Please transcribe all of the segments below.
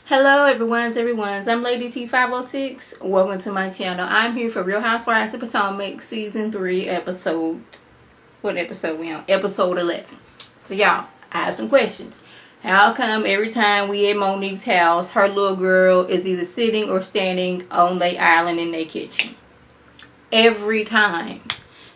Hello everyone's. I'm Lady T506. Welcome to my channel. I'm here for Real Housewives of Potomac Season 3 episode. What episode we on? Episode 11. So y'all, I have some questions. How come every time we at Monique's house, her little girl is either sitting or standing on the island in their kitchen? Every time.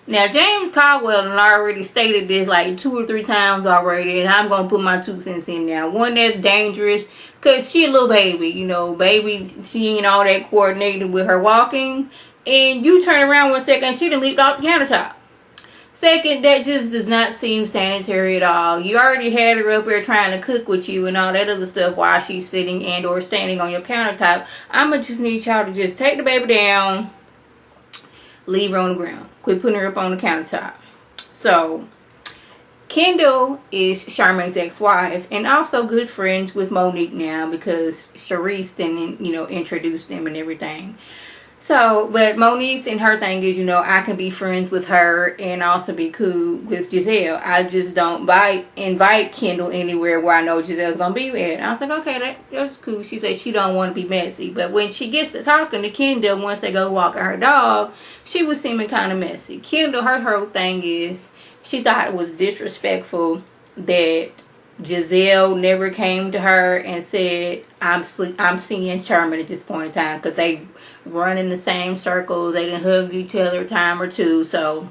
Now, James Caldwell already stated this like 2 or 3 times already, and I'm going to put my 2 cents in now. One, that's dangerous, because she a little baby, you know, baby, she ain't all that coordinated with her walking, and you turn around 1 second, she done leaped off the countertop. Second, that just does not seem sanitary at all. You already had her up there trying to cook with you and all that other stuff while she's sitting and or standing on your countertop. I'ma just need y'all to just take the baby down, leave her on the ground. Quit putting her up on the countertop. So, Kendall is Charmaine's ex-wife and also good friends with Monique now because Charisse then, introduced them and everything. So, but Monique's and her thing is, I can be friends with her and also be cool with Giselle. I just don't invite Kendall anywhere where I know Giselle's going to be at. And I was like, okay, that's cool. She said she don't want to be messy. But when she gets to talking to Kendall, once they go walking her dog, she was seeming kind of messy. Kendall, her whole thing is, she thought it was disrespectful that Giselle never came to her and said, I'm seeing Sherman at this point in time, because they run in the same circles. They done hugged each other a time or two. So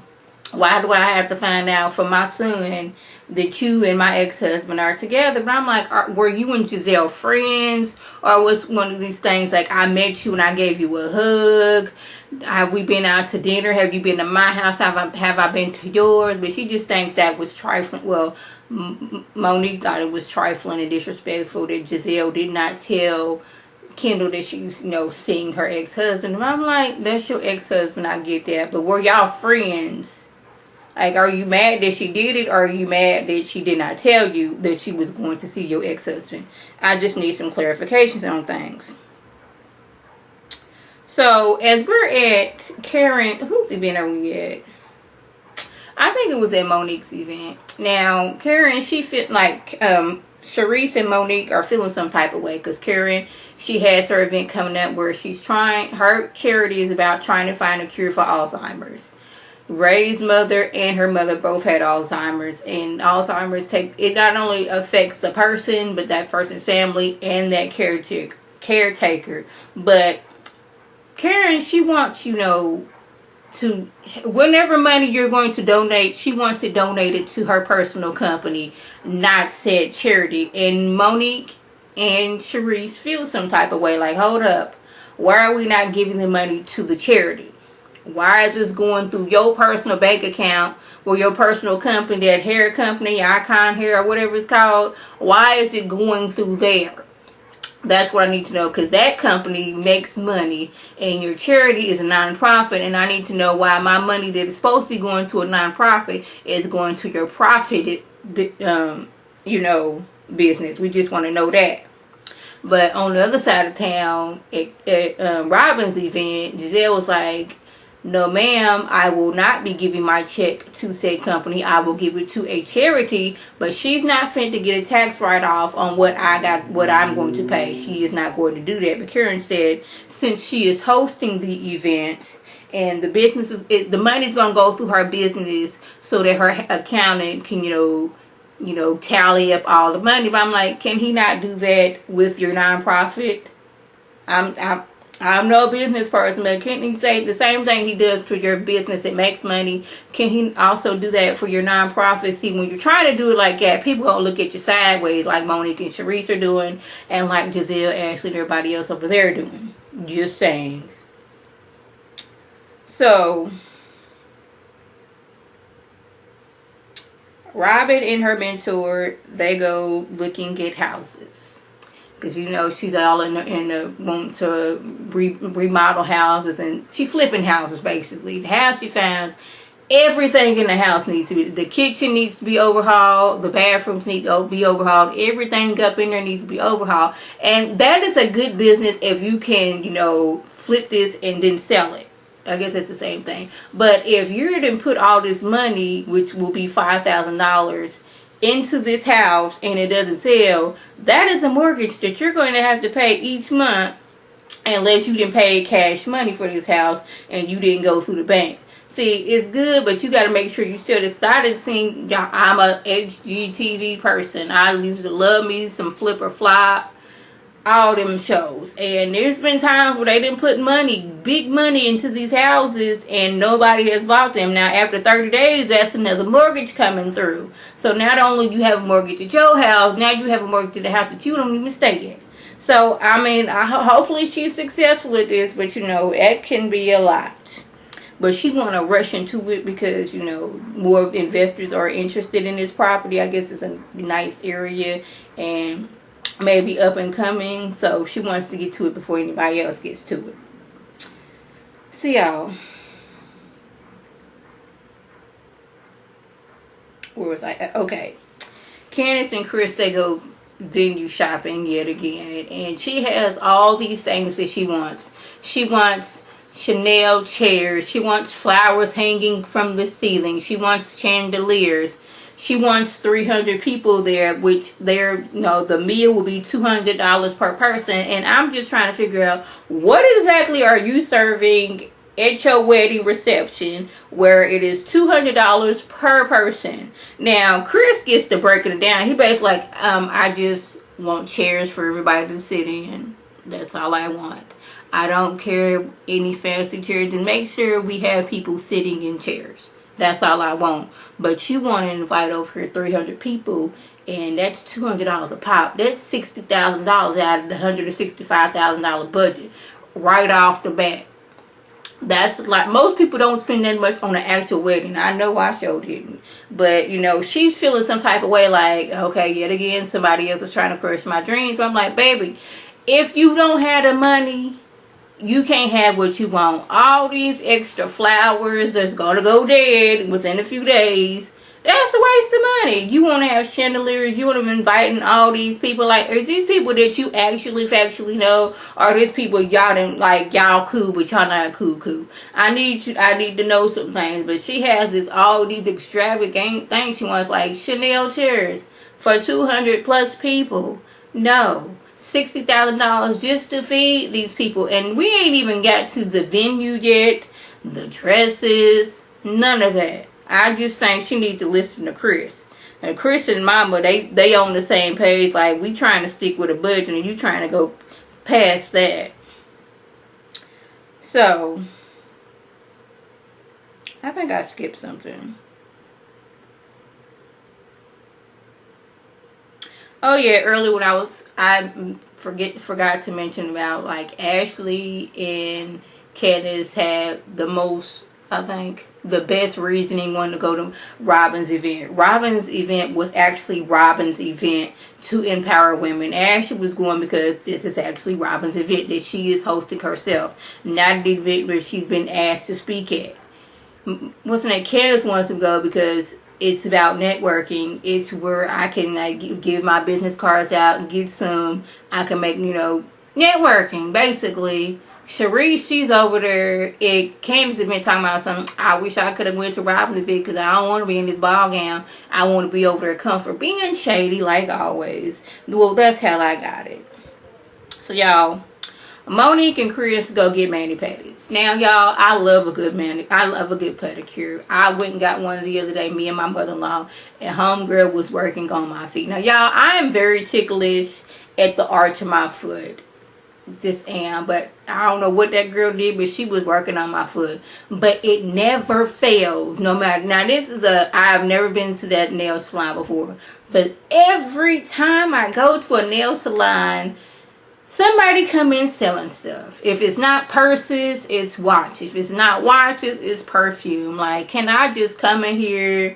why do I have to find out from my son that you and my ex-husband are together? But I'm like, were you and Giselle friends? Or was one of these things like, I met you and I gave you a hug? Have we been out to dinner? Have you been to my house? Have I been to yours? But she just thinks that was trifling. Well, Monique thought it was trifling and disrespectful that Giselle did not tell Kendall that she's, seeing her ex-husband. And I'm like, that's your ex-husband, I get that. But were y'all friends? Like, are you mad that she did it? Or are you mad that she did not tell you that she was going to see your ex-husband? I just need some clarifications on things. So, as we're at Karen, whose event are we at? I think it was at Monique's event. Now, Karen, she fit like, Charisse and Monique are feeling some type of way because Karen, she has her event coming up where she's her charity is about trying to find a cure for Alzheimer's. Ray's mother and her mother both had Alzheimer's, and Alzheimer's it not only affects the person, but that person's family and that caretaker. But Karen, she wants, to whenever money you're going to donate, she wants to donate it to her personal company, not said charity. And Monique and Charisse feel some type of way, like, hold up, why are we not giving the money to the charity? Why is this going through your personal bank account or your personal company, that hair company, Icon Hair, or whatever it's called? Why is it going through there? That's what I need to know, because that company makes money and your charity is a non-profit, and I need to know why my money that is supposed to be going to a non-profit is going to your profit, business. We just want to know that. But on the other side of town, at Robin's event, Giselle was like, no ma'am, I will not be giving my check to said company. I will give it to a charity, but she's not fit to get a tax write-off on what I'm going to pay. She is not going to do that. But Karen said, since she is hosting the event and the business the money's going to go through her business so that her accountant can, tally up all the money. But I'm like, can he not do that with your nonprofit? I'm no business person, but can he say the same thing he does to your business that makes money? Can he also do that for your nonprofit? See, when you're trying to do it like that, people gonna look at you sideways, like Monique and Charisse are doing, and like Giselle, Ashley, and everybody else over there doing. Just saying. So, Robin and her mentor, they go looking at houses. Because, she's all in the want to remodel houses, and she's flipping houses, basically. The house she finds, everything in the house needs to be, the kitchen needs to be overhauled, the bathrooms need to be overhauled, everything up in there needs to be overhauled. And that is a good business if you can, flip this and then sell it. I guess that's the same thing. But if you're to put all this money, which will be $5,000, into this house and it doesn't sell, that is a mortgage that you're going to have to pay each month unless you didn't pay cash money for this house and you didn't go through the bank. See, it's good, but you got to make sure you still excited. See, I'm a HGTV person. I used to love me some Flip or Flop, all them shows. And there's been times where they didn't put money, big money, into these houses and nobody has bought them. Now, after 30 days, that's another mortgage coming through. So not only do you have a mortgage at your house, now you have a mortgage at the house that you don't even stay in. So, I mean, hopefully she's successful at this, but, you know, it can be a lot. But she want to rush into it because, you know, more investors are interested in this property. I guess it's a nice area and maybe up and coming. So she wants to get to it before anybody else gets to it. So, y'all. Where was I? Okay. Candace and Chris, they go venue shopping yet again. And she has all these things that she wants. She wants Chanel chairs. She wants flowers hanging from the ceiling. She wants chandeliers. She wants 300 people there, which they're, you know, the meal will be $200 per person. And I'm just trying to figure out, what exactly are you serving at your wedding reception where it is $200 per person? Now, Chris gets to breaking it down. He basically like, I just want chairs for everybody to sit in. That's all I want. I don't care any fancy chairs, and make sure we have people sitting in chairs. That's all I want. But you want to invite over here 300 people, and that's $200 a pop. That's $60,000 out of the $165,000 budget right off the bat. That's like, most people don't spend that much on an actual wedding. I know I sure didn't. But, you know, she's feeling some type of way like, okay, yet again, somebody else is trying to crush my dreams. But I'm like, baby, if you don't have the money, you can't have what you want. All these extra flowers that's going to go dead within a few days, that's a waste of money. You want to have chandeliers. You want to be inviting all these people. Like, are these people that you actually factually know? Or are these people y'all didn't, like, y'all cool, but y'all not cool? I need to know some things. But she has all these extravagant things she wants, like Chanel chairs for 200 plus people. No. $60,000 just to feed these people, and we ain't even got to the venue yet, the dresses, none of that. I just think she needs to listen to Chris. And Chris and Mama, they on the same page. Like, we trying to stick with a budget, and you trying to go past that. So, I think I skipped something. Oh yeah, earlier when I forgot to mention about, like, Ashley and Candace had the most, I think, the best reasoning one to go to Robin's event. Robin's event was actually Robin's event to empower women. Ashley was going because this is actually Robin's event that she is hosting herself, not the event where she's been asked to speak at. What's her name? Candace wants to go because it's about networking. It's where I can, like, give my business cards out and get some. I can make, you know, networking, basically. Sharice, she's over there at Candace's event talking about something. I wish I could have went to Robin's event because I don't want to be in this ball gown. I want to be over there comfort. Being shady like always. Well, that's how I got it. So, y'all, Monique and Chris go get mani-pedis. Now, y'all, I love a good I love a good pedicure. I went and got one the other day, me and my mother-in-law, and homegirl was working on my feet. Now, y'all, I am very ticklish at the arch of my foot. Just am. But I don't know what that girl did, but she was working on my foot. But it never fails, no matter. Now, I've never been to that nail salon before. But every time I go to a nail salon, somebody come in selling stuff. If it's not purses, it's watches. If it's not watches, it's perfume. Like, can I just come in here,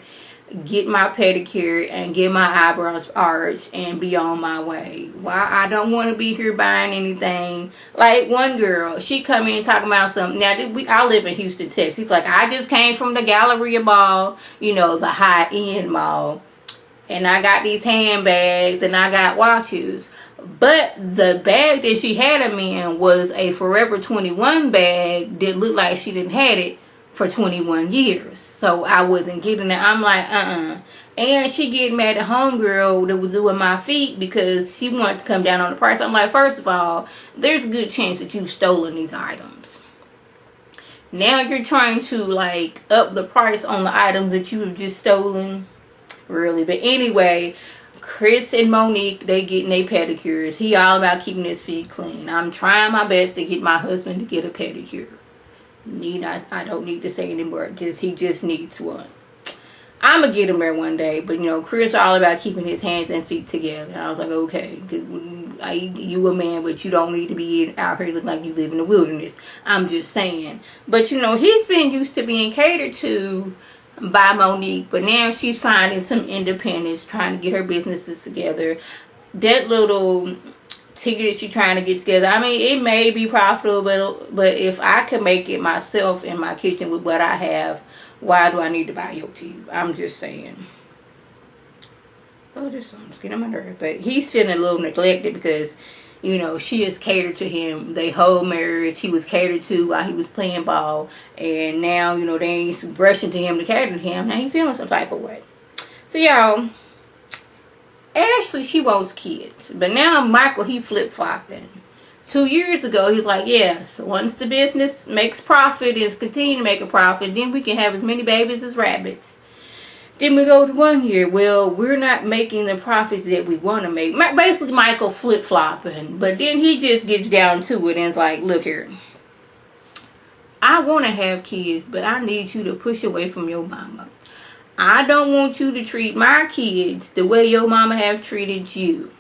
get my pedicure, and get my eyebrows arched, and be on my way? Why? I don't want to be here buying anything. Like, one girl, she come in talking about something. Now, I live in Houston, Texas. She's like, I just came from the Galleria Mall, you know, the high-end mall. And I got these handbags, and I got watches. But the bag that she had him in was a Forever 21 bag that looked like she didn't had it for 21 years. So I wasn't getting it. I'm like, And she getting mad at homegirl that was doing my feet because she wanted to come down on the price. I'm like, first of all, there's a good chance that you've stolen these items. Now you're trying to like up the price on the items that you have just stolen. Really. But anyway, Chris and Monique, they getting their pedicures. He all about keeping his feet clean. I'm trying my best to get my husband to get a pedicure. I don't need to say anymore because he just needs one. I'm going to get him there one day. But, you know, Chris all about keeping his hands and feet together. I was like, okay. You a man, but you don't need to be out here looking like you live in the wilderness. I'm just saying. But, you know, he's been used to being catered to by Monique. But now she's finding some independence, trying to get her businesses together. That little ticket that she's trying to get together, I mean, it may be profitable. But if I can make it myself in my kitchen with what I have, why do I need to buy your tube? I'm just saying. Oh, this song's getting on my nerves. But he's feeling a little neglected because, you know, she is catered to him. They whole marriage, he was catered to while he was playing ball. And now, you know, they ain't rushing to him to cater to him. Now he feeling some type of way. So, y'all, Ashley, she wants kids. But now Michael, he flip-flopping. 2 years ago, he's like, yeah, so once the business makes profit and continue to make a profit, then we can have as many babies as rabbits. Then we go to 1 year. Well, we're not making the profits that we want to make. Basically, Michael flip-flopping. But then he just gets down to it and is like, look here. I want to have kids, but I need you to push away from your mama. I don't want you to treat my kids the way your mama have treated you.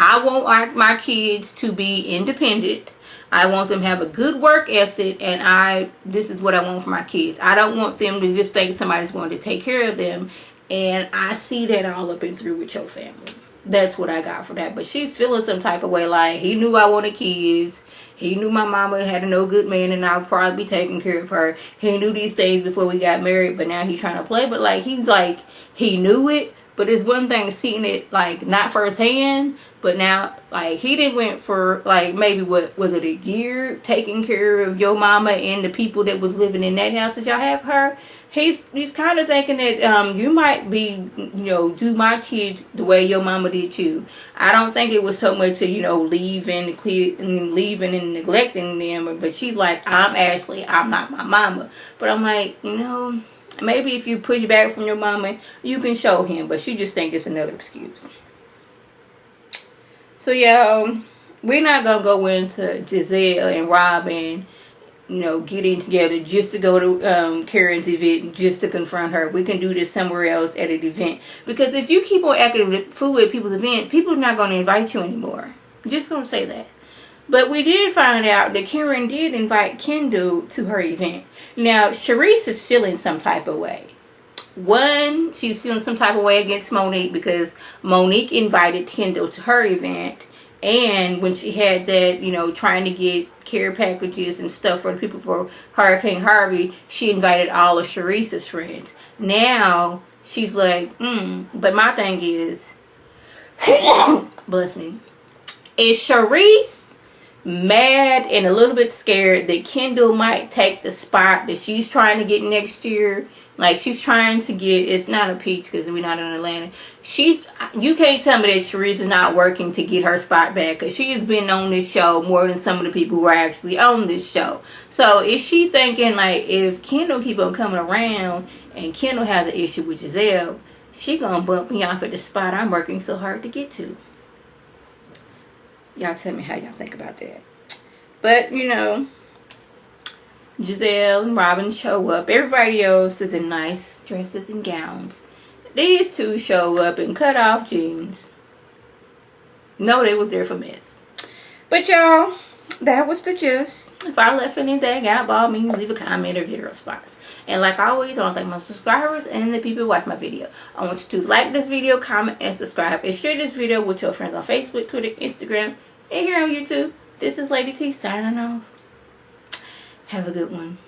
I want my kids to be independent. I want them to have a good work ethic, and this is what I want for my kids. I don't want them to just think somebody's going to take care of them, and I see that all up and through with your family. That's what I got for that. But she's feeling some type of way, like, he knew I wanted kids. He knew my mama had a no good man, and I'll probably be taking care of her. He knew these things before we got married, but now he's trying to play. But, like, he's like, he knew it. But it's one thing seeing it, like, not firsthand, but now, like, he didn't went for, like, maybe, what, was it a year taking care of your mama and the people that was living in that house that y'all have her? He's kind of thinking that you might be, you know, do my kids the way your mama did you. I don't think it was so much of, you know, leaving and neglecting them. But she's like, I'm Ashley, I'm not my mama. But I'm like, you know, maybe if you push back from your mama, you can show him. But she just think it's another excuse. So, y'all, we're not going to go into Giselle and Robin, you know, getting together just to go to Karen's event, just to confront her. We can do this somewhere else at an event. Because if you keep on acting a fool at people's event, people are not going to invite you anymore. I'm just going to say that. But we did find out that Karen did invite Kendall to her event. Now, Sharice is feeling some type of way. One, she's feeling some type of way against Monique because Monique invited Kendall to her event. And when she had that, you know, trying to get care packages and stuff for the people for Hurricane Harvey, she invited all of Sharice's friends. Now, she's like, but my thing is, bless me, is Sharice mad and a little bit scared that Kendall might take the spot that she's trying to get next year? Like, she's trying to get, it's not a peach because we're not in Atlanta. You can't tell me that Sharice is not working to get her spot back, because she has been on this show more than some of the people who are actually on this show. So, is she thinking, like, if Kendall keep on coming around and Kendall has an issue with Giselle, she gonna bump me off at the spot I'm working so hard to get to? Y'all tell me how y'all think about that. But, you know, Giselle and Robin show up. Everybody else is in nice dresses and gowns. These two show up in cut-off jeans. No, they was there for mess. But, y'all, that was the gist. If I left anything out, by all means, leave a comment or video response. And like always, I want to thank my subscribers and the people who watch my video. I want you to like this video, comment, and subscribe. And share this video with your friends on Facebook, Twitter, Instagram, and here on YouTube. This is Lady T signing off. Have a good one.